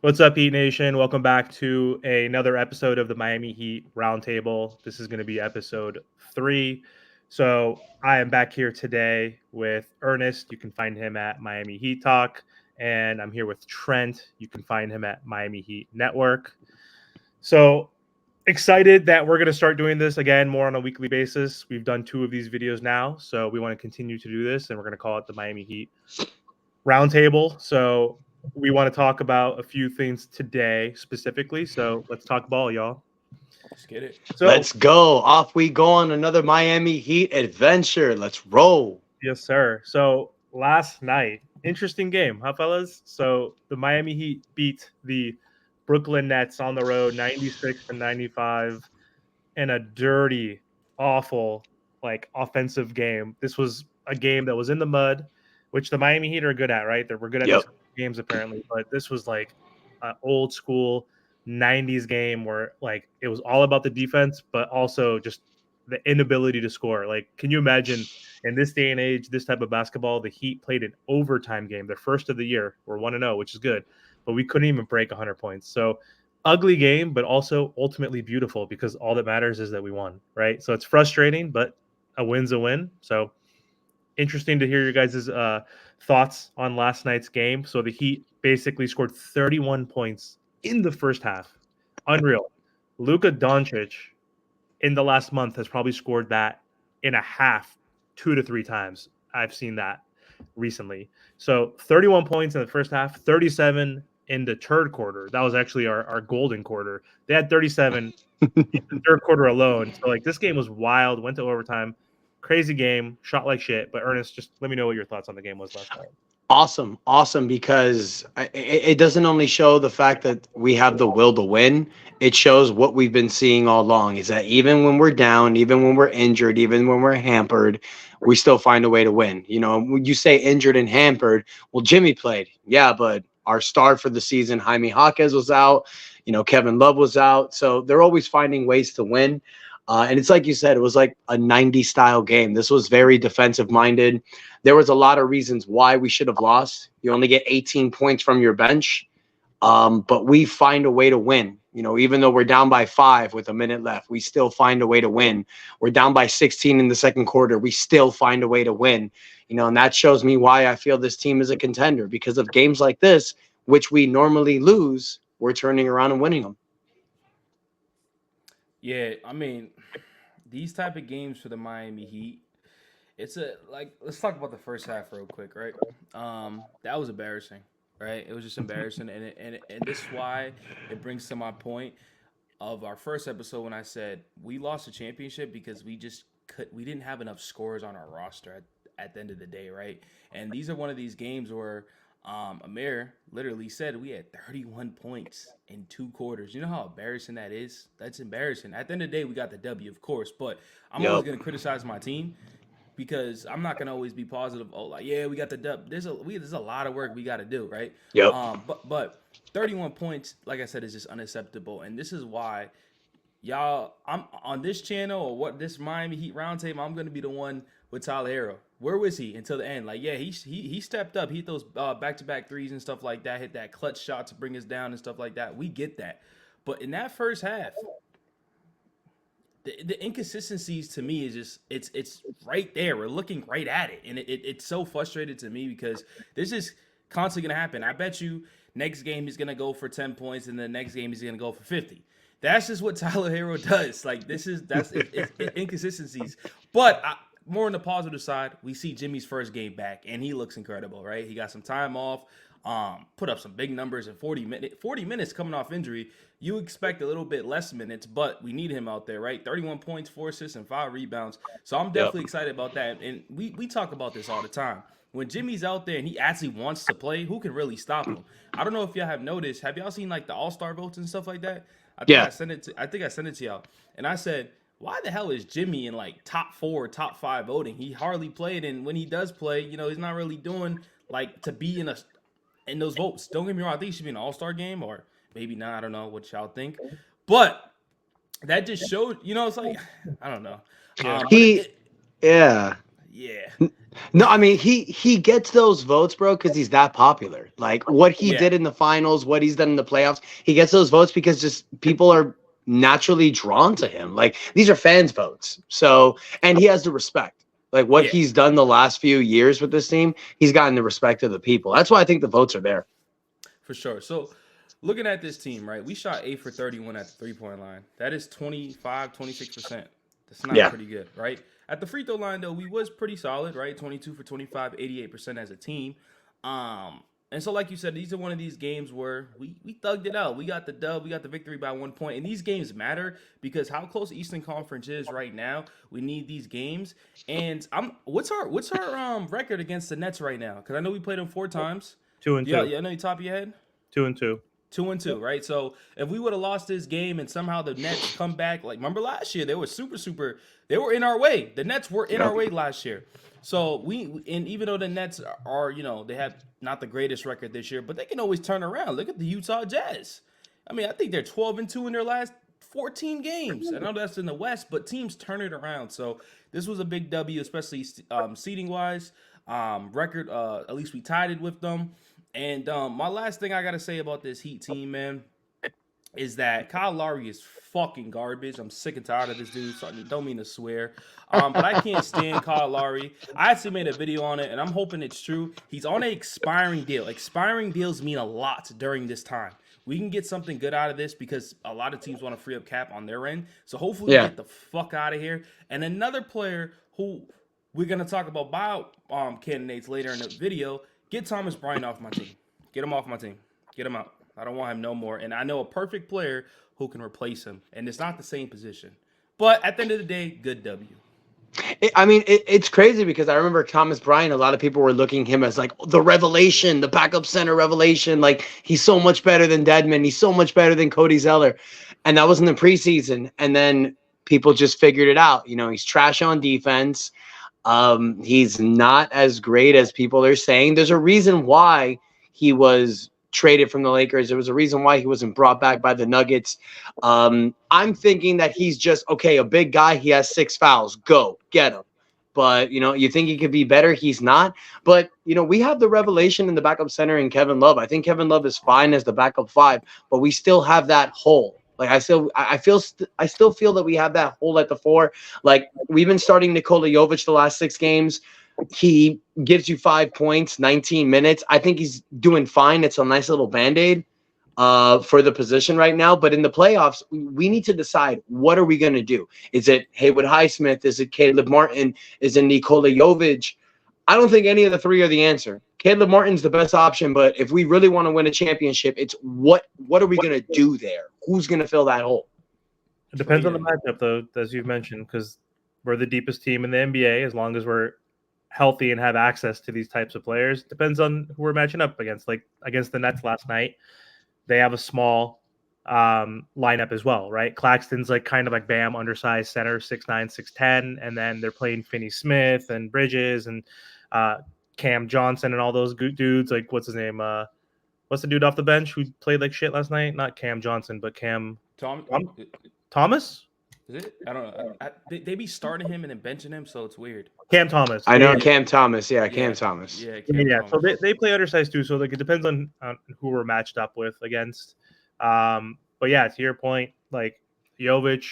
What's up, Heat Nation? Welcome back to another episode of the Miami Heat Roundtable. This is going to be episode 3. So I am back here today with Ernest. You can find him at Miami Heat Talk. And I'm here with Trent. You can find him at Miami Heat Network. So excited that we're going to start doing this again more on a weekly basis. We've done 2 of these videos now. So we want to continue to do this, and we're going to call it the Miami Heat Roundtable. So we want to talk about a few things today specifically. So let's talk ball, y'all. Let's get it. So Let's go. Off we go on another Miami Heat adventure. Let's roll. yes, sir. So last night, interesting game, huh, fellas? So the Miami Heat beat the Brooklyn Nets on the road, 96-95, in a dirty, awful, like offensive game. This was a game that was in the mud, which the Miami Heat are good at, right? We're good at these Yep. games apparently, but this was like an old school 90s game where like it was all about the defense, but also just the inability to score. Like, can you imagine in this day and age, this type of basketball, the Heat played an overtime game, their first of the year. We're 1-0, which is good, but we couldn't even break 100 points. So ugly game, but also ultimately beautiful because all that matters is that we won, right? So it's frustrating, but a win's a win. So interesting to hear your guys' thoughts on last night's game. So the Heat basically scored 31 points in the first half. Unreal. Luka Doncic in the last month has probably scored that in a half 2 to 3 times. I've seen that recently. So 31 points in the first half, 37 in the third quarter. That was actually our golden quarter. They had 37 in the third quarter alone. So like this game was wild, went to overtime. Crazy game, shot like shit. But Ernest, just let me know what your thoughts on the game was last night. Awesome. Awesome because it doesn't only show the fact that we have the will to win, it shows what we've been seeing all along is that even when we're down, even when we're injured, even when we're hampered, we still find a way to win. You know, when you say injured and hampered, well, Jimmy played. Yeah, but our star for the season, Jaime Jaquez, was out. You know, Kevin Love was out. So they're always finding ways to win. And it's like you said, it was like a 90 style game. This was very defensive minded. There was a lot of reasons why we should have lost. You only get 18 points from your bench, but we find a way to win. You know, even though we're down by 5 with a minute left, we still find a way to win. We're down by 16 in the second quarter. We still find a way to win. You know, and that shows me why I feel this team is a contender because of games like this, which we normally lose, we're turning around and winning them. Yeah, I mean, these type of games for the Miami Heat, it's a like. Let's talk about the first half real quick, right? That was embarrassing, right? It was just embarrassing, and this is why it brings to my point of our first episode when I said we lost the championship because we didn't have enough scores on our roster at the end of the day, right? And these are one of these games where Amir literally said we had 31 points in 2 quarters. You know how embarrassing that is? That's embarrassing. At the end of the day, we got the W, of course, but I'm always Yep. going to criticize my team because I'm not gonna always be positive. Oh, like yeah, we got the dub. There's a lot of work we got to do, right? Yep. But 31 points, like I said, is just unacceptable, and this is why y'all. I'm on this channel or what this Miami Heat roundtable. I'm gonna be the one with Tyler Hero. Where was he until the end? Like yeah, he stepped up. He hit those back to back threes and stuff like that. Hit that clutch shot to bring us down and stuff like that. We get that, but in that first half, the inconsistencies to me is just it's right there. We're looking right at it, and it's so frustrated to me because this is constantly gonna happen. I bet you next game he's gonna go for 10 points, and the next game he's gonna go for 50. That's just what Tyler Hero does. Like it's inconsistencies. But more on the positive side, we see Jimmy's first game back, and he looks incredible. Right, he got some time off. Put up some big numbers in 40 minutes coming off injury. You expect a little bit less minutes, but we need him out there, right? 31 points, 4 assists, and 5 rebounds. So I'm Yep. definitely excited about that. And we talk about this all the time. When Jimmy's out there and he actually wants to play, who can really stop him? I don't know if y'all have noticed. Have y'all seen like the All-Star votes and stuff like that? Yeah. I think I sent it to y'all. And I said, why the hell is Jimmy in like top 4, top 5 voting? He hardly played, and when he does play, he's not really doing like to be in those votes. Don't get me wrong. I think he should be an All-Star game or maybe not. I don't know what y'all think. But that just showed, it's like, I don't know. Yeah. But He, yeah. yeah. No, I mean he gets those votes, bro, because he's that popular. Like what he Yeah, did in the finals, what he's done in the playoffs, he gets those votes because just people are naturally drawn to him. Like these are fans' votes. So and he has the respect. Like what yeah, he's done the last few years with this team, he's gotten the respect of the people. That's why I think the votes are there. for sure. So, looking at this team, right? We shot 8 for 31 at the 3-point line. That is 25, 26%. That's not Yeah. pretty good, right? At the free throw line, though, we was pretty solid, right? 22 for 25, 88% as a team. And so, like you said, these are one of these games where we thugged it out. We got the dub, we got the victory by 1 point. And these games matter because how close Eastern Conference is right now, we need these games. And what's our record against the Nets right now? Because I know we played them 4 times. Two and Yeah, two, yeah, I know you top of your head. 2-2. 2-2, right? So if we would have lost this game and somehow the Nets come back, like remember last year, they were they were in our way. The Nets were in our Yep. way last year. So and even though the Nets are, they have not the greatest record this year, but they can always turn around. Look at the Utah Jazz. I mean, I think they're 12-2 in their last 14 games. I know that's in the West, but teams turn it around. So this was a big W, especially seating wise. Record, at least we tied it with them. And my last thing I gotta say about this Heat team, man, is that Kyle Lowry is fucking garbage. I'm sick and tired of this dude. So I don't mean to swear. But I can't stand Kyle Lowry. I actually made a video on it, and I'm hoping it's true. He's on an expiring deal. Expiring deals mean a lot during this time. We can get something good out of this because a lot of teams want to free up cap on their end. So hopefully we Yeah. get the fuck out of here. And another player who we're gonna talk about buyout candidates later in the video. Get Thomas Bryant off my team. Get him off my team. Get him out. I don't want him no more. And I know a perfect player who can replace him. And it's not the same position. But at the end of the day, good W. It's crazy because I remember Thomas Bryant. A lot of people were looking him as like the Yeah. revelation, the backup center revelation. Like he's so much better than Dedmon. He's so much better than Cody Zeller, and that was in the preseason. And then people just figured it out. He's trash on defense. He's not as great as people are saying. There's a reason why he was traded from the Lakers. There was a reason why he wasn't brought back by the Nuggets. I'm thinking that he's just okay, a big guy. He has 6 fouls. Go get him. But you think he could be better? He's not. But we have the revelation in the backup center in Kevin Love. I think Kevin Love is fine as the backup 5, but we still have that hole. Like I still feel that we have that hole at the 4. Like we've been starting Nikola Jovic the last 6 games. He gives you 5 points, 19 minutes. I think he's doing fine. It's a nice little band-aid for the position right now. But in the playoffs, we need to decide, what are we going to do? Is it Haywood Highsmith? Is it Caleb Martin? Is it Nikola Jovic? I don't think any of the 3 are the answer. Caleb Martin's the best option, but if we really want to win a championship, it's what are we going to do there? Who's going to fill that hole? It depends on Trade the him. matchup, though, as you've mentioned, because we're the deepest team in the NBA. As long as we're healthy and have access to these types of players, depends on who we're matching up against. Like against the Nets last night, they have a small lineup as well, right? Claxton's like kind of like Bam, undersized center, 6'9", 6'10", and then they're playing Finney Smith and Bridges and Cam Johnson and all those dudes. Like what's his name? What's the dude off the bench who played like shit last night? Not Cam Johnson, but Cam Tom, Thomas. is it? I don't know. They be starting him and then benching him, so it's weird. Cam Thomas. I know Yeah, Cam Thomas. Yeah, Cam Yeah. Thomas. Yeah, yeah, Cam yeah. So Thomas. they play undersized too. So like it depends on who we're matched up with against. But yeah, to your point, like Jovic,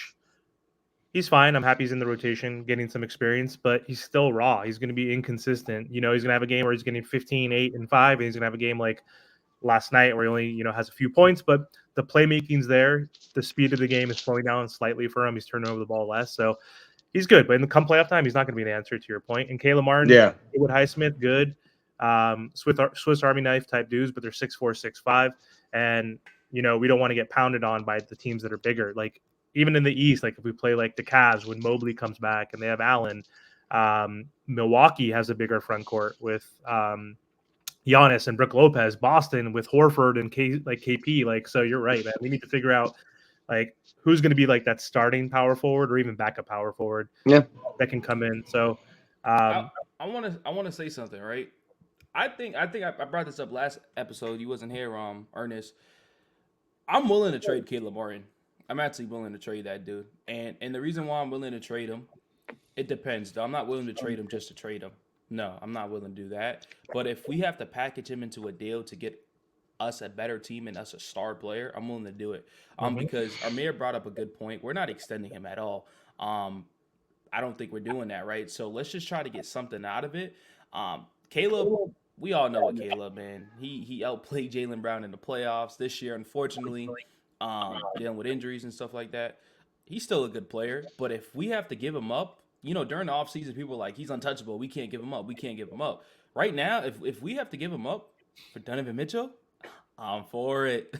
he's fine. I'm happy he's in the rotation, getting some experience, but he's still raw. He's going to be inconsistent. He's going to have a game where he's getting 15, 8, and 5, and he's going to have a game like last night where he only has a few points, but the playmaking's there. The speed of the game is slowing down slightly for him. He's turning over the ball less, so he's good. But in the come playoff time, he's not going to be the answer to your point. And Caleb Martin, Yeah. Haywood Highsmith, good. Swiss Army knife type dudes, but they're 6'4", 6'5", and we don't want to get pounded on by the teams that are bigger. Like even in the East, like if we play like the Cavs when Mobley comes back and they have Allen, Milwaukee has a bigger front court with Giannis and Brook Lopez. Boston with Horford and KP. Like, so you're right, man. We need to figure out like who's going to be like that starting power forward or even backup power forward Yeah. that can come in. So I want to say something, right? I brought this up last episode. You wasn't here, Ernest. I'm willing to trade Caleb Martin. I'm actually willing to trade that dude. And the reason why I'm willing to trade him, it depends. Though. I'm not willing to trade him just to trade him. No, I'm not willing to do that. But if we have to package him into a deal to get us a better team and us a star player, I'm willing to do it. Hmm. Because our mayor brought up a good point. We're not extending him at all. Um, I don't think we're doing that, right? So let's just try to get something out of it. Caleb, we all know what Caleb, man. He outplayed Jalen Brown in the playoffs this year, unfortunately, dealing with injuries and stuff like that. He's still a good player, but if we have to give him up, during the offseason, people are like, he's untouchable. We can't give him up. We can't give him up. Right now, if we have to give him up for Donovan Mitchell, I'm for it.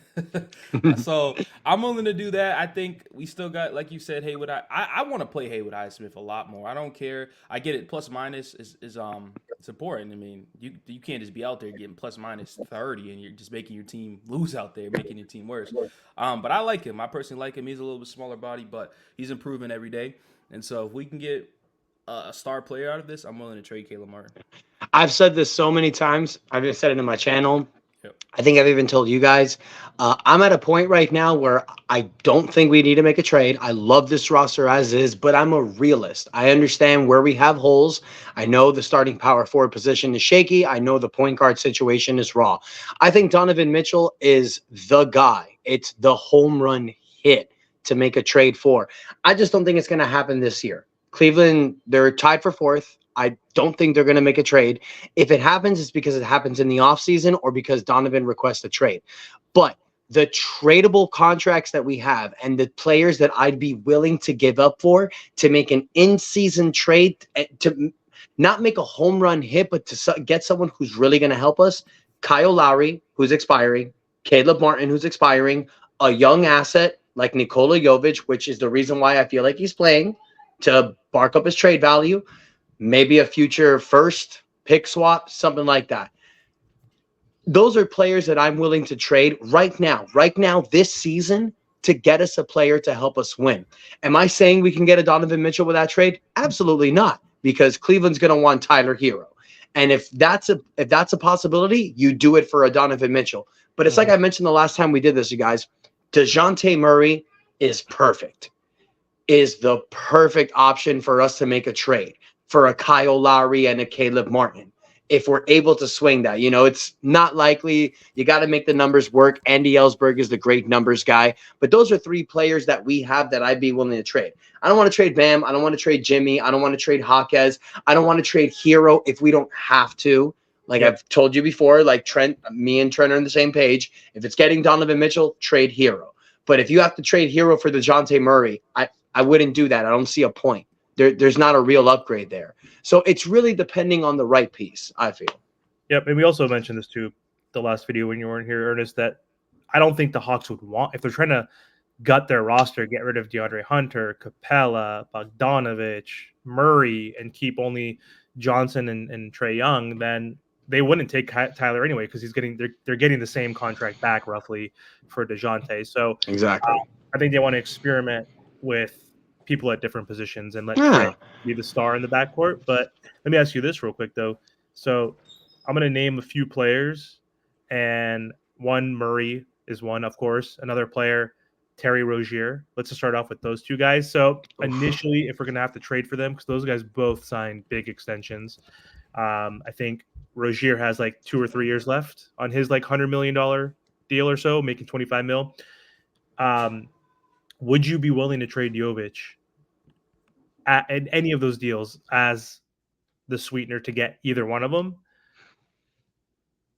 So I'm willing to do that. I think we still got, like you said, Haywood. I want to play Haywood Highsmith a lot more. I don't care. I get it. Plus minus is it's important. I mean, you can't just be out there getting plus minus 30 and you're just making your team lose out there, making your team worse. But I like him. I personally like him. He's a little bit smaller body, but he's improving every day. And so if we can get a star player out of this, I'm willing to trade Caleb Martin. I've said this so many times. I've even said it in my channel. Yep. I think I've even told you guys. I'm at a point right now where I don't think we need to make a trade. I love this roster as is, but I'm a realist. I understand where we have holes. I know the starting power forward position is shaky. I know the point guard situation is raw. I think Donovan Mitchell is the guy. It's the home run hit to make a trade for. I just don't think it's going to happen this year. Cleveland, they're tied for fourth. I don't think they're going to make a trade. If it happens, it's because it happens in the offseason or because Donovan requests a trade. But the tradable contracts that we have and the players that I'd be willing to give up for to make an in-season trade, to not make a home run hit, but to get someone who's really going to help us, Kyle Lowry, who's expiring, Caleb Martin, who's expiring, a young asset like Nikola Jovic, which is the reason why I feel like he's playing, to bark up his trade value, maybe a future first pick swap, something like that. Those are players that I'm willing to trade right now, this season, to get us a player to help us win. Am I saying we can get a Donovan Mitchell with that trade? Absolutely not, because Cleveland's going to want Tyler Hero. And if that's a possibility, you do it for a Donovan Mitchell. But it's like I mentioned the last time we did this, you guys. DeJounte Murray is perfect. Is the perfect option for us to make a trade for a Kyle Lowry and a Caleb Martin. If we're able to swing that, it's not likely. You got to make the numbers work. Andy Ellsberg is the great numbers guy. But those are three players that we have that I'd be willing to trade. I don't want to trade Bam. I don't want to trade Jimmy. I don't want to trade Hawkes. I don't want to trade Hero if we don't have to. Like I've told you before, like me and Trent are on the same page. If it's getting Donovan Mitchell, trade Hero. But if you have to trade Hero for DeJounte Murray, I wouldn't do that. I don't see a point. There's not a real upgrade there. So it's really depending on the right piece, I feel. Yep, and we also mentioned this too, the last video when you weren't here, Ernest, that I don't think the Hawks would want, if they're trying to gut their roster, get rid of DeAndre Hunter, Capella, Bogdanovich, Murray, and keep only Johnson and Trae Young, then they wouldn't take Tyler anyway because they're getting the same contract back roughly for DeJounte. So exactly, I think they want to experiment with people at different positions and let Yeah. Trae be the star in the backcourt. But let me ask you this real quick though. So I'm going to name a few players, and one, Murray is one, of course. Another player, Terry Rozier. Let's just start off with those two guys. So initially, if we're going to have to trade for them, because those guys both signed big extensions, I think Rozier has like 2 or 3 years left on his like $100 million deal or so, making 25 mil. Would you be willing to trade Jovic in any of those deals as the sweetener to get either one of them?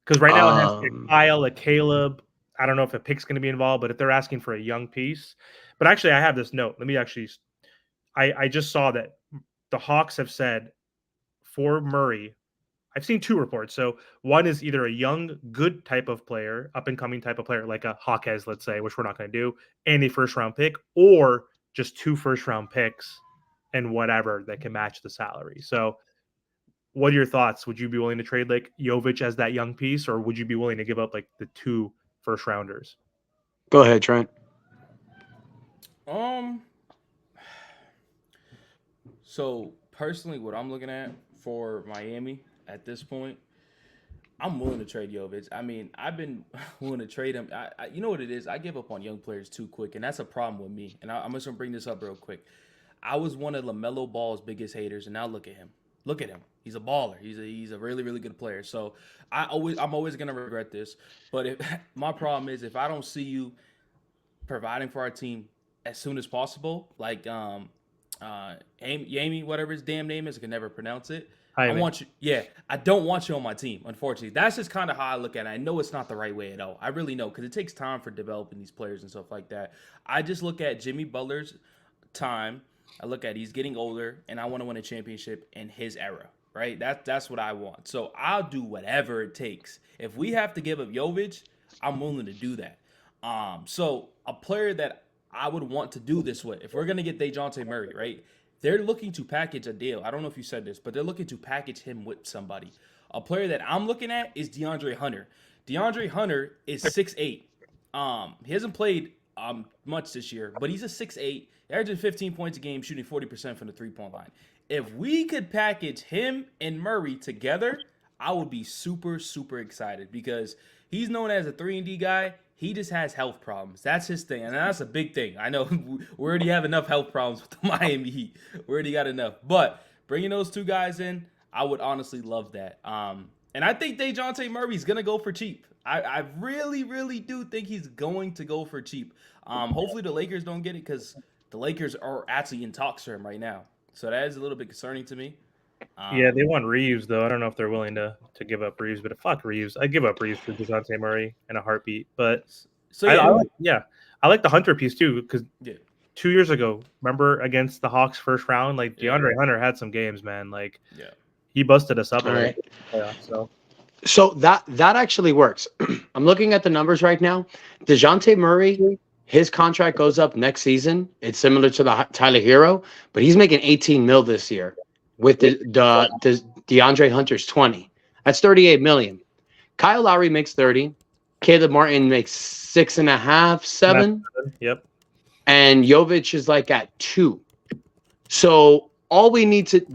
Because right now it has a Kyle, a Caleb. I don't know if a pick's going to be involved, but if they're asking for a young piece. But actually, I have this note. Let me actually – I just saw that the Hawks have said for Murray – I've seen 2 reports. So one is either a young, good type of player, up-and-coming type of player, like a Hawkes, let's say, which we're not going to do, and a first-round pick, or just 2 first-round picks and whatever that can match the salary. So what are your thoughts? Would you be willing to trade like Jovic as that young piece, or would you be willing to give up like the 2 first-rounders? Go ahead, Trent. So personally, what I'm looking at for Miami at this point, I'm willing to trade Jovic. I mean, I've been willing to trade him. You know what it is? I give up on young players too quick, and that's a problem with me. And I'm just gonna bring this up real quick. I was one of LaMelo Ball's biggest haters, and now look at him. Look at him. He's a baller. He's a really really good player. So I'm always gonna regret this. But if my problem is if I don't see you providing for our team as soon as possible, like Amy, whatever his damn name is, I can never pronounce it. I Jaime. want you, yeah. I don't want you on my team. Unfortunately, that's just kind of how I look at it. I know it's not the right way at all. I really know because it takes time for developing these players and stuff like that. I just look at Jimmy Butler's time. I look at he's getting older, and I want to win a championship in his era. Right? That's what I want. So I'll do whatever it takes. If we have to give up Jovic, I'm willing to do that. So a player that I would want to do this with, if we're gonna get DeJounte Murray, right? They're looking to package a deal. I don't know if you said this, but they're looking to package him with somebody. A player that I'm looking at is DeAndre Hunter. DeAndre Hunter is 6'8". He hasn't played much this year, but he's a 6'8", averaging 15 points a game, shooting 40% from the three-point line. If we could package him and Murray together, I would be super, super excited because he's known as a 3-and-D guy. He just has health problems. That's his thing, and that's a big thing. I know we already have enough health problems with the Miami Heat. We already got enough. But bringing those two guys in, I would honestly love that. And I think DeJounte Murray's going to go for cheap. I really, really do think he's going to go for cheap. Hopefully the Lakers don't get it because the Lakers are actually in talks for him right now. So that is a little bit concerning to me. Yeah, they want Reeves though. I don't know if they're willing to give up Reeves, but fuck Reeves. I'd give up Reeves for DeJounte Murray in a heartbeat. But So yeah, I like the Hunter piece too because yeah. 2 years ago, remember against the Hawks first round, like DeAndre Hunter had some games, man. Like he busted us up a little bit. Yeah, So that actually works. I'm looking at the numbers right now. DeJounte Murray, his contract goes up next season. It's similar to the Tyler Hero, but he's making 18 mil this year. With the DeAndre Hunter's 20. That's 38 million. Kyle Lowry makes 30. Caleb Martin makes 6.5, 7. Yep. And Jovic is like at 2. So all we need to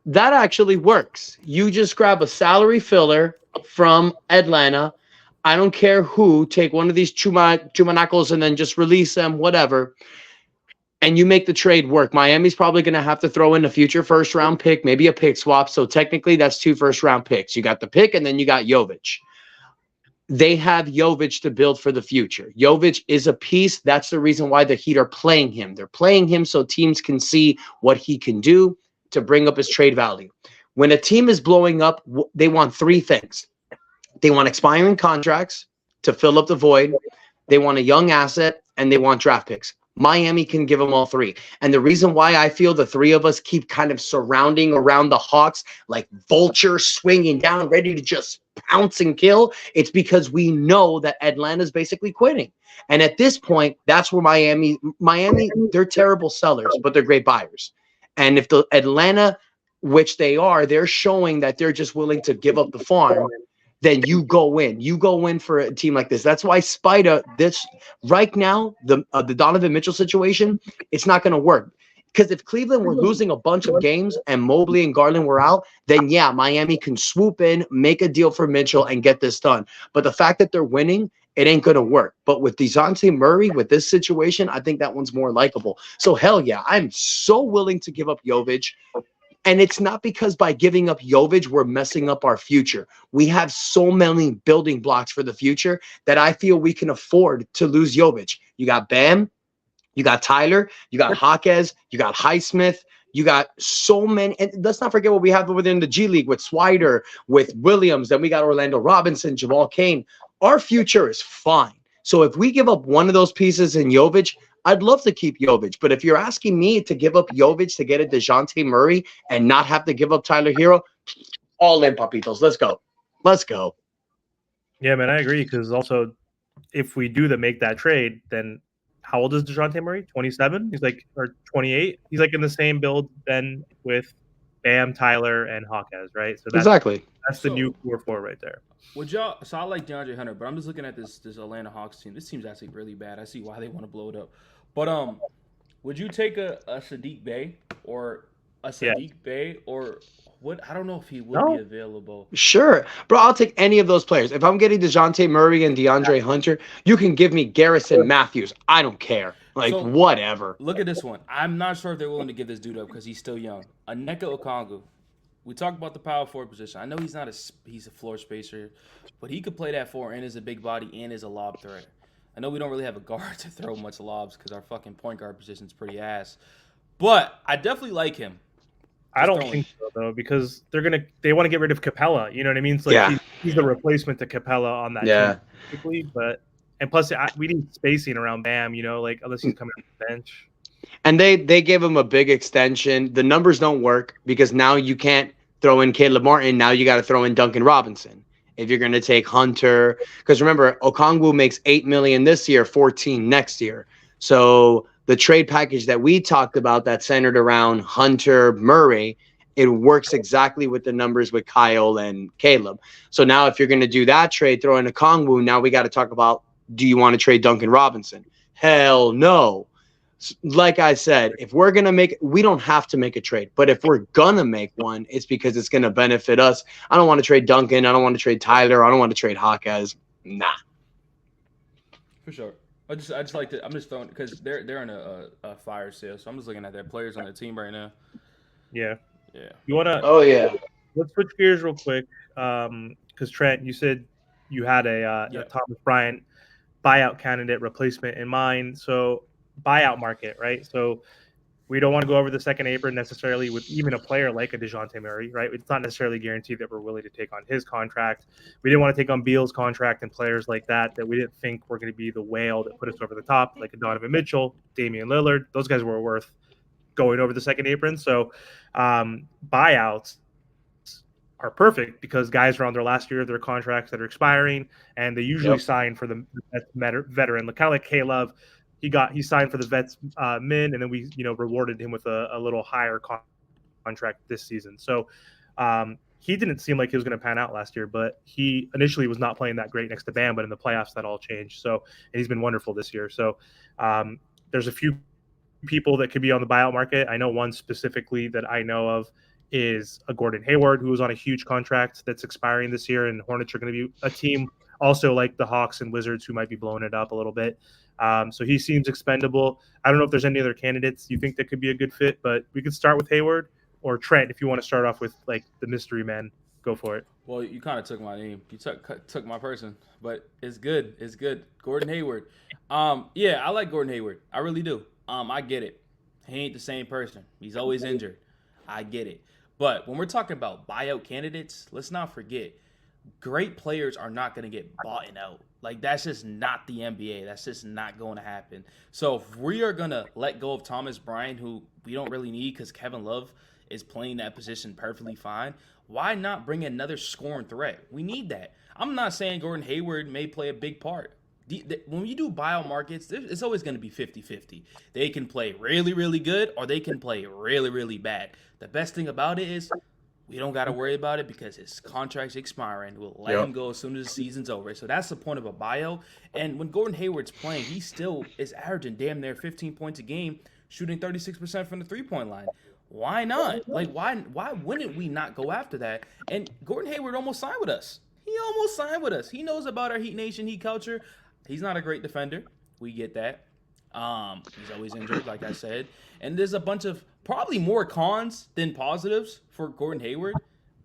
that actually works. You just grab a salary filler from Atlanta. I don't care who, take one of these chumanacos and then just release them, whatever. And you make the trade work. Miami's probably going to have to throw in a future first-round pick, maybe a pick swap. So technically, that's 2 first-round picks. You got the pick, and then you got Jovic. They have Jovic to build for the future. Jovic is a piece. That's the reason why the Heat are playing him. They're playing him so teams can see what he can do to bring up his trade value. When a team is blowing up, they want 3 things. They want expiring contracts to fill up the void. They want a young asset, and they want draft picks. Miami can give them all 3. And the reason why I feel the 3 of us keep kind of surrounding around the Hawks like vultures swinging down, ready to just pounce and kill, it's because we know that Atlanta's basically quitting. And at this point, that's where Miami, they're terrible sellers, but they're great buyers. And if the Atlanta, which they are, they're showing that they're just willing to give up the farm, then you go in. You go in for a team like this. That's why Spida, this right now, the Donovan Mitchell situation, it's not going to work. Because if Cleveland were losing a bunch of games and Mobley and Garland were out, then yeah, Miami can swoop in, make a deal for Mitchell, and get this done. But the fact that they're winning, it ain't going to work. But with DeJounte Murray, with this situation, I think that one's more likable. So hell yeah, I'm so willing to give up Jovic. And it's not because by giving up Jovic, we're messing up our future. We have so many building blocks for the future that I feel we can afford to lose Jovic. You got Bam, you got Tyler, you got Jaquez, you got Highsmith, you got so many. And let's not forget what we have over there in the G League with Swider, with Williams. Then we got Orlando Robinson, Jamal Cain. Our future is fine. So if we give up one of those pieces in Jovic, I'd love to keep Jovic, but if you're asking me to give up Jovic to get a DeJounte Murray and not have to give up Tyler Hero, all in, papitos. Let's go. Let's go. Yeah, man, I agree. Because also, if we do make that trade, then how old is DeJounte Murray? 27? He's like, or 28? He's like in the same build then with Bam, Tyler, and Jaquez, right? So that's, exactly. That's the new core 4 right there. Would y'all? So I like DeAndre Hunter, but I'm just looking at this Atlanta Hawks team. This team's actually really bad. I see why they want to blow it up. But would you take a Sadiq Bey or what? I don't know if he would be available. Sure, bro. I'll take any of those players. If I'm getting DeJounte Murray and DeAndre Hunter, you can give me Garrison Matthews. I don't care. Like whatever. Look at this one. I'm not sure if they're willing to give this dude up because he's still young. Onyeka Okongwu. we talk about the power forward position. I know he's a floor spacer, but he could play that four and is a big body and is a lob threat. I know we don't really have a guard to throw much lobs because our fucking point guard position is pretty ass. But I definitely like him. I don't think so though, because they want to get rid of Capella. You know what I mean? It's like he's the replacement to Capella on that team, basically. But and plus, we need spacing around Bam. You know, like unless he's coming off the bench. And they gave him a big extension. The numbers don't work because now you can't throw in Caleb Martin. Now you got to throw in Duncan Robinson if you're going to take Hunter. Because remember, Okongwu makes $8 million this year, 14 next year. So the trade package that we talked about that centered around Hunter Murray, it works exactly with the numbers with Kyle and Caleb. So now if you're going to do that trade, throw in Okongwu, now we got to talk about, do you want to trade Duncan Robinson? Hell no. Like I said, if we're going to we don't have to make a trade, but if we're going to make one, it's because it's going to benefit us. I don't want to trade Duncan. I don't want to trade Tyler. I don't want to trade Hawkes. Nah. For sure. I just like to, I'm just throwing, because they're in a fire sale, so I'm just looking at their players on the team right now. Yeah. Yeah. You want to? Oh, yeah. Let's switch gears real quick. Because Trent, you said you had a Thomas Bryant buyout candidate replacement in mind. So buyout market, right? So we don't want to go over the second apron necessarily with even a player like a DeJounte Murray, right? It's not necessarily guaranteed that we're willing to take on his contract. We didn't want to take on Beal's contract and players like that we didn't think were going to be the whale that put us over the top, like a Donovan Mitchell, Damian Lillard. Those guys were worth going over the second apron. So buyouts are perfect because guys are on their last year of their contracts that are expiring, and they usually sign for the veteran, kind of like K-Love. He signed for the vets min, and then we rewarded him with a little higher contract this season. So he didn't seem like he was going to pan out last year, but he initially was not playing that great next to Bam, but in the playoffs that all changed. So and he's been wonderful this year. So there's a few people that could be on the buyout market. I know one specifically that I know of is a Gordon Hayward, who was on a huge contract that's expiring this year, and Hornets are going to be a team also like the Hawks and Wizards who might be blowing it up a little bit. So he seems expendable. I don't know if there's any other candidates you think that could be a good fit, but we could start with Hayward or Trent if you want to start off with like the mystery man. Go for it. Well, you kind of took my name. You took my person, but it's good. It's good. Gordon Hayward. Yeah, I like Gordon Hayward. I really do. I get it. He ain't the same person. He's always injured. I get it. But when we're talking about buyout candidates, let's not forget, great players are not going to get bought out. Like, that's just not the NBA. That's just not going to happen. So if we are going to let go of Thomas Bryant, who we don't really need because Kevin Love is playing that position perfectly fine, why not bring another scoring threat? We need that. I'm not saying Gordon Hayward may play a big part. When you do buyout markets, it's always going to be 50-50. They can play really, really good or they can play really, really bad. The best thing about it is we don't got to worry about it because his contract's expiring. We'll let him go as soon as the season's over. So that's the point of a buyout. And when Gordon Hayward's playing, he still is averaging damn near 15 points a game, shooting 36% from the three-point line. Why not? Like, why wouldn't we not go after that? And Gordon Hayward almost signed with us. He knows about our Heat Nation, Heat culture. He's not a great defender. We get that. He's always injured, like I said. And there's a bunch of probably more cons than positives for Gordon Hayward.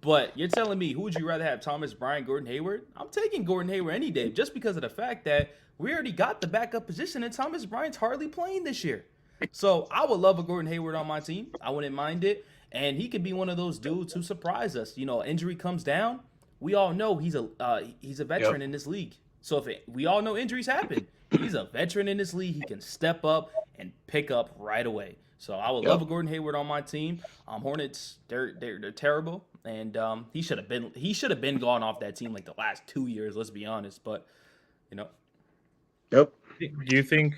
But you're telling me, who would you rather have, Thomas Bryant, Gordon Hayward? I'm taking Gordon Hayward any day just because of the fact that we already got the backup position and Thomas Bryant's hardly playing this year. So I would love a Gordon Hayward on my team. I wouldn't mind it. And he could be one of those dudes who surprise us. Injury comes down. We all know he's a veteran in this league. So we all know injuries happen. He's a veteran in this league. He can step up and pick up right away. So I would love a Gordon Hayward on my team. Hornets, they're terrible, and he should have been gone off that team like the last 2 years. Let's be honest, but Yep. Do you think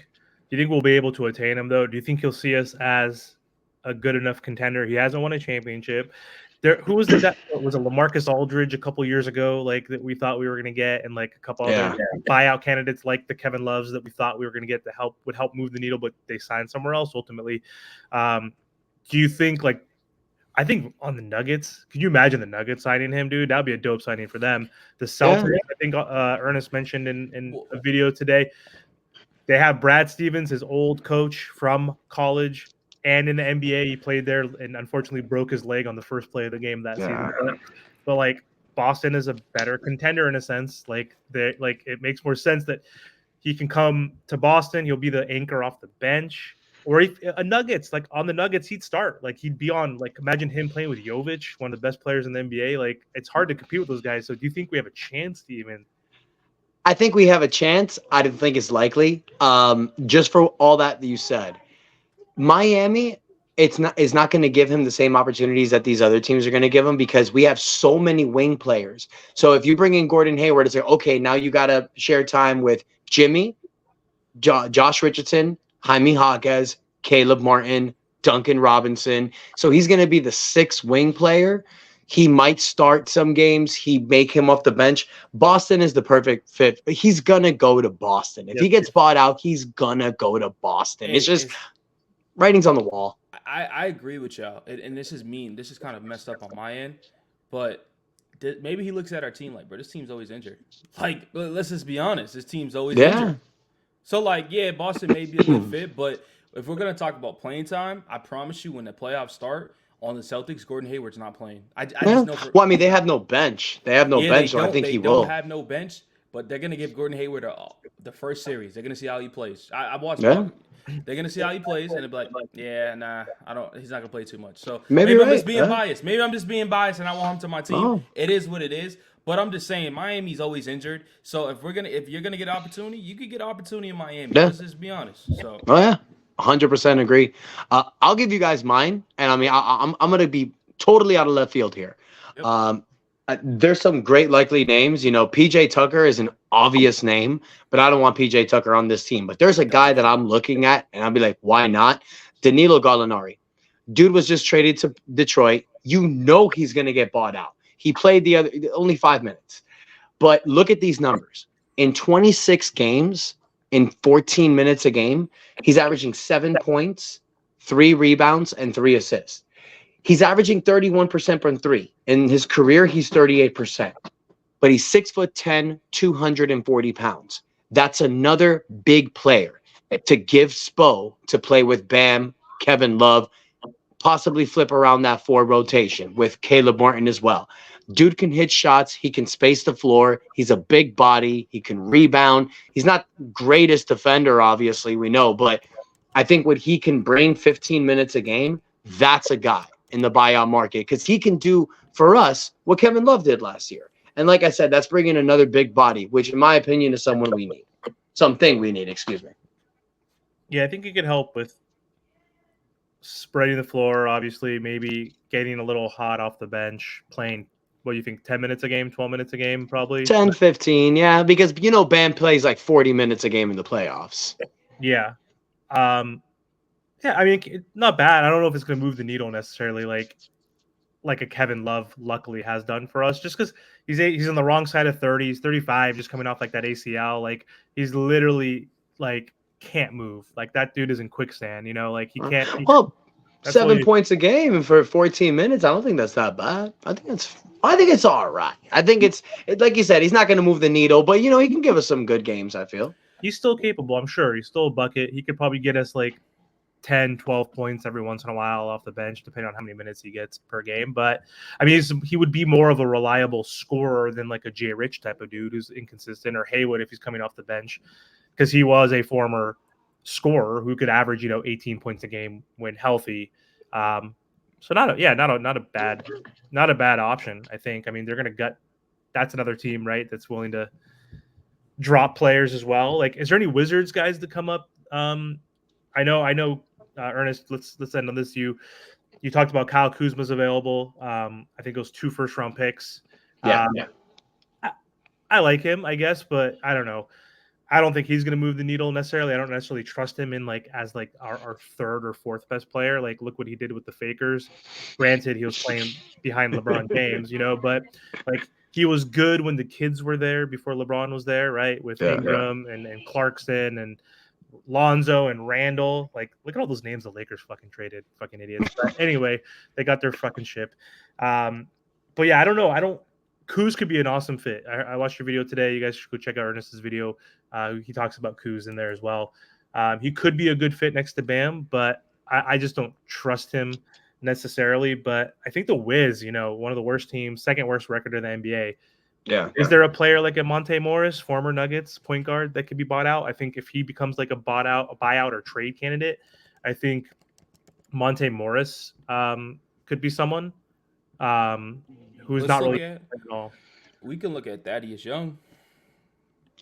we'll be able to attain him though? Do you think he'll see us as a good enough contender? He hasn't won a championship. Who was that? Was it LaMarcus Aldridge a couple years ago, like that we thought we were going to get, and like a couple other buyout candidates like the Kevin Loves that we thought we were going to get that would help move the needle, but they signed somewhere else ultimately. Do you think I think on the Nuggets, could you imagine the Nuggets signing him, dude? That'd be a dope signing for them. The Celtics, I think Ernest mentioned in a video today, they have Brad Stevens, his old coach from college, and in the NBA, he played there and unfortunately broke his leg on the first play of the game that season. But like Boston is a better contender in a sense. Like it makes more sense that he can come to Boston. He'll be the anchor off the bench. Or if a Nuggets, like on the Nuggets, he'd start. Like he'd be on. Like imagine him playing with Jovic, one of the best players in the NBA. Like it's hard to compete with those guys. So do you think we have a chance to even? I think we have a chance. I don't think it's likely. Just for all that you said, Miami, is not going to give him the same opportunities that these other teams are going to give him because we have so many wing players. So if you bring in Gordon Hayward, it's like, okay, now you got to share time with Jimmy, Josh Richardson, Jaime Jaquez, Caleb Martin, Duncan Robinson. So he's going to be the sixth wing player. He might start some games. He make him off the bench. Boston is the perfect fit. He's going to go to Boston. If he gets bought out, he's going to go to Boston. It's just writing's on the wall. I agree with y'all. And this is mean. This is kind of messed up on my end. But maybe he looks at our team like, bro, this team's always injured. Like, let's just be honest. This team's always injured. So, like, yeah, Boston may be a good fit, but if we're going to talk about playing time, I promise you when the playoffs start on the Celtics, Gordon Hayward's not playing. I just know well, I mean, they have no bench. They have no bench, so I think he will. They don't have no bench, but they're going to give Gordon Hayward the first series. They're going to see how he plays. I watched They're gonna see how he plays, and they'll be like, "Yeah, nah, I don't. He's not gonna play too much." So maybe I'm just being biased. Maybe I'm just being biased, and I want him to my team. It is what it is. But I'm just saying, Miami's always injured. So if you're gonna get opportunity, you could get opportunity in Miami. Let's just be honest. So 100% agree. I'll give you guys mine, and I mean, I'm gonna be totally out of left field here. Yep. There's some great likely names. You know, PJ Tucker is an obvious name, but I don't want PJ Tucker on this team. But there's a guy that I'm looking at, and I'll be like, why not? Danilo Gallinari. Dude was just traded to Detroit. You know he's going to get bought out. He played only 5 minutes. But look at these numbers. In 26 games, in 14 minutes a game, he's averaging 7 points, 3 rebounds, and 3 assists. He's averaging 31% from three. In his career, he's 38%. But he's 6'10", 240 pounds. That's another big player to give Spo to play with Bam, Kevin Love, possibly flip around that 4 rotation with Caleb Martin as well. Dude can hit shots. He can space the floor. He's a big body. He can rebound. He's not greatest defender, obviously, we know. But I think what he can bring 15 minutes a game, that's a guy in the buyout market because he can do for us what Kevin Love did last year. And like I said, that's bringing another big body, which in my opinion is something we need, excuse me. Yeah, I think he could help with spreading the floor, obviously, maybe getting a little hot off the bench, playing, what do you think, 10 minutes a game, 12 minutes a game, probably? 10, 15, yeah, because, you know, Bam plays like 40 minutes a game in the playoffs. Yeah. Yeah, I mean, not bad. I don't know if it's going to move the needle necessarily, like a Kevin Love luckily has done for us, just because he's on the wrong side of 30. He's 35, just coming off like that ACL. Like he's literally like can't move. Like that dude is in quicksand. You know, like he can't. 7 points a game for 14 minutes. I don't think that's that bad. I think it's all right. I think it's like you said, he's not going to move the needle, but you know he can give us some good games. I feel he's still capable. I'm sure he's still a bucket. He could probably get us like 10, 12 points every once in a while off the bench, depending on how many minutes he gets per game. But I mean, he would be more of a reliable scorer than like a Jay Rich type of dude who's inconsistent, or Haywood if he's coming off the bench, because he was a former scorer who could average 18 points a game when healthy. So not a bad option. I think. I mean, they're gonna gut. That's another team, right? That's willing to drop players as well. Like, is there any Wizards guys that come up? I know. Ernest, let's end on this. You talked about Kyle Kuzma's available. I think it was 2 first-round picks. Yeah. I like him, I guess, but I don't know. I don't think he's going to move the needle necessarily. I don't necessarily trust him in as our third or fourth best player. Like, look what he did with the Fakers. Granted, he was playing behind LeBron James, but like he was good when the kids were there before LeBron was there, right? With Ingram and Clarkson and Lonzo and Randall. Like, look at all those names the Lakers fucking traded. Fucking idiots. But anyway, they got their fucking ship. But yeah, I don't know. Kuz could be an awesome fit. I watched your video today. You guys should go check out Ernest's video. He talks about Kuz in there as well. He could be a good fit next to Bam, but I just don't trust him necessarily. But I think the Wiz, one of the worst teams, second worst record in the NBA. Yeah. Is there a player like a Monte Morris, former Nuggets point guard, that could be bought out? I think if he becomes like a buyout or trade candidate, I think Monte Morris could be someone who's Let's not look really at. at all. We can look at Thaddeus Young.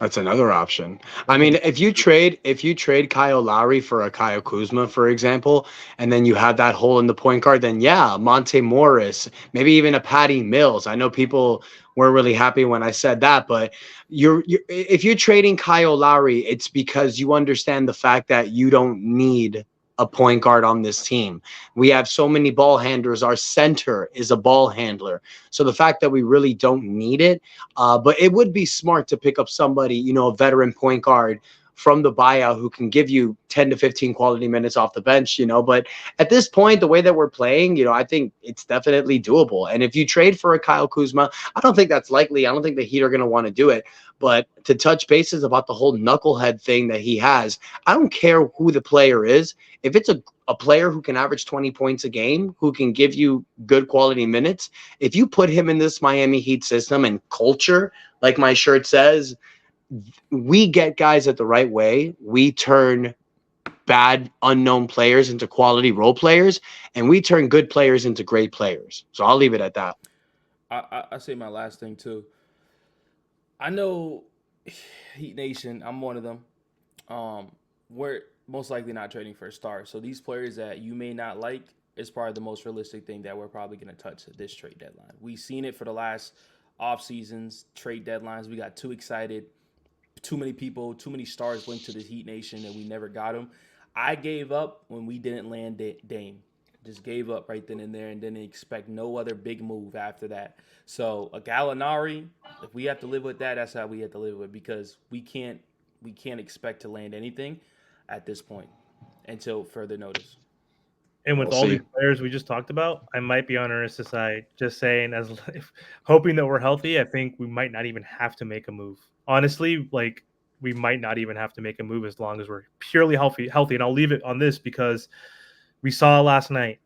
That's another option. I mean, if you trade Kyle Lowry for a Kyle Kuzma, for example, and then you have that hole in the point guard, then yeah, Monte Morris, maybe even a Patty Mills. I know people weren't really happy when I said that, but you're if you're trading Kyle Lowry, it's because you understand the fact that you don't need a point guard on this team. We have so many ball handlers. Our center is a ball handler. So the fact that we really don't need it, but it would be smart to pick up somebody, a veteran point guard from the buyout who can give you 10 to 15 quality minutes off the bench, But at this point, the way that we're playing, I think it's definitely doable. And if you trade for a Kyle Kuzma, I don't think that's likely. I don't think the Heat are going to want to do it. But to touch bases about the whole knucklehead thing that he has, I don't care who the player is. If it's a player who can average 20 points a game, who can give you good quality minutes, if you put him in this Miami Heat system and culture, like my shirt says, we get guys at the right way. We turn bad, unknown players into quality role players, and we turn good players into great players. So I'll leave it at that. I say my last thing too. I know Heat Nation. I'm one of them. We're most likely not trading for a star. So these players that you may not like is probably the most realistic thing that we're probably going to touch at this trade deadline. We've seen it for the last off seasons, trade deadlines. We got too excited. Too many people, too many stars went to the Heat Nation and we never got them. I gave up when we didn't land Dame. Just gave up right then and there and didn't expect no other big move after that. So a Gallinari, if we have to live with that, that's how we have to live with it, because we can't expect to land anything at this point until further notice. And with We'll all see. these players we just talked about, I might be on Arissa's side, just saying, as hoping that we're healthy. I think we might not even have to make a move. Honestly, we might not even have to make a move as long as we're purely healthy. And I'll leave it on this because we saw last night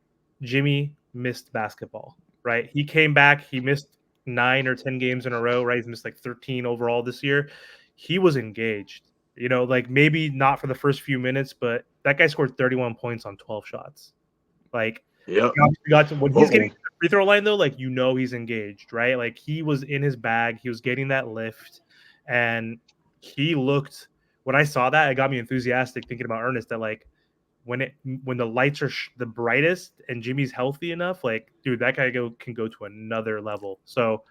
Jimmy missed basketball, right? He came back. He missed 9 or 10 games in a row, right? He's missed like 13 overall this year. He was engaged, maybe not for the first few minutes, but that guy scored 31 points on 12 shots. Like, Yep. when he's getting to the free throw line, though, he's engaged, right? Like, he was in his bag. He was getting that lift. And he looked – when I saw that, it got me enthusiastic thinking about Ernest, that, when the lights are the brightest and Jimmy's healthy enough, dude, that guy can go to another level. So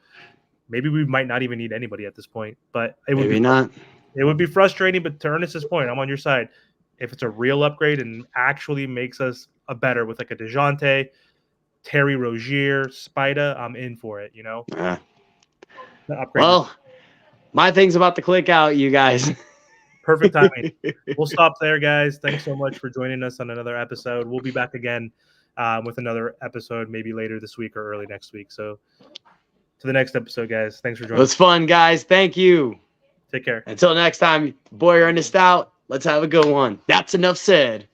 maybe we might not even need anybody at this point. But it would Maybe be not. It would be frustrating, but to Ernest's point, I'm on your side. If it's a real upgrade and actually makes us a better with like a DeJounte, Terry Rozier, Spida, I'm in for it, Yeah. The upgrade. Well, my thing's about to click out, you guys. Perfect timing. We'll stop there, guys. Thanks so much for joining us on another episode. We'll be back again with another episode maybe later this week or early next week. So to the next episode, guys. Thanks for joining. It was fun, guys. Thank you. Take care. Until next time, boy Ernest out. Let's have a good one. That's enough said.